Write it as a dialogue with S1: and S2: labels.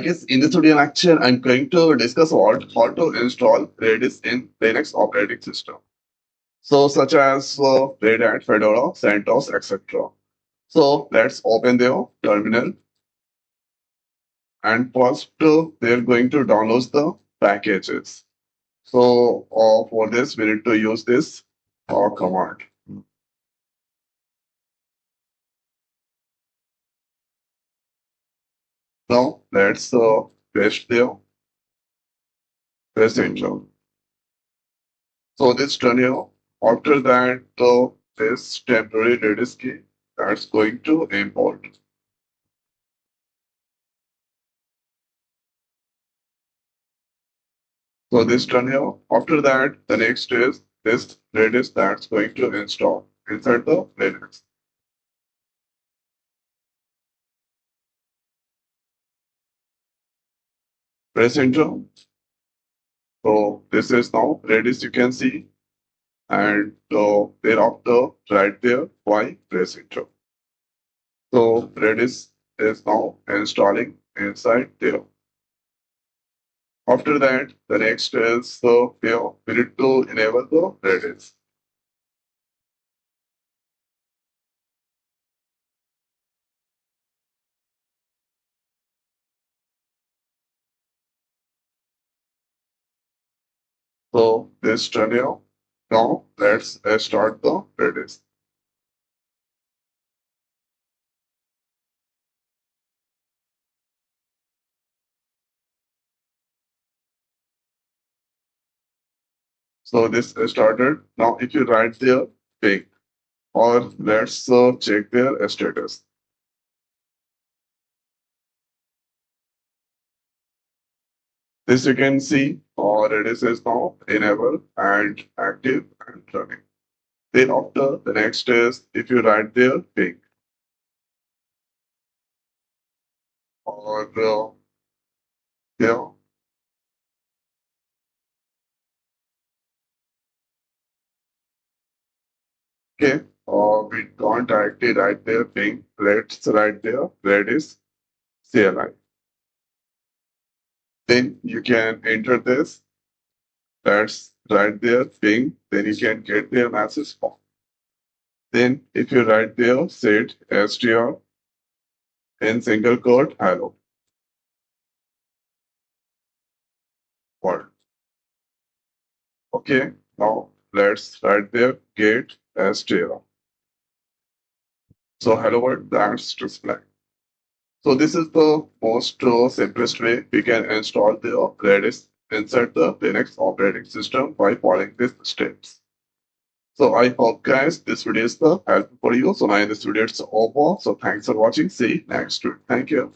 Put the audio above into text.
S1: Guess in this video lecture, I'm going to discuss how to install Redis in Linux operating system. So, such as Red Hat, Fedora, CentOS, etc. So, let's open the terminal and first they're going to download the packages. So, for this, we need to use this command. Now, let's paste the paste enter. So this done here. After that, this temporary redis-cli that's going to import. So this done here. After that, the next is this redis that's going to install inside the Linux. Press enter. So this is now redis you can see, and thereafter right there why press enter. So redis is now installing inside there. After that, the next is here we need to enable the Redis. So this done here. Now let's start the Redis. So this started. Now if you write there ping or let's check their status. This you can see Redis is now enabled and active and running. Then after the next is if you write there ping or yeah. Okay, we don't directly write there ping. Let's write there Redis CLI. Then you can enter this. That's right there ping. Then you can get their message form. Then if you write there set str in single quote hello world. Okay, now let's write there get str. So hello world that's display. So this is the most simplest way we can install the Redis inside the Linux operating system by following these steps. So I hope guys this video is helpful for you. So now this video is over. So thanks for watching. See you next week. Thank you.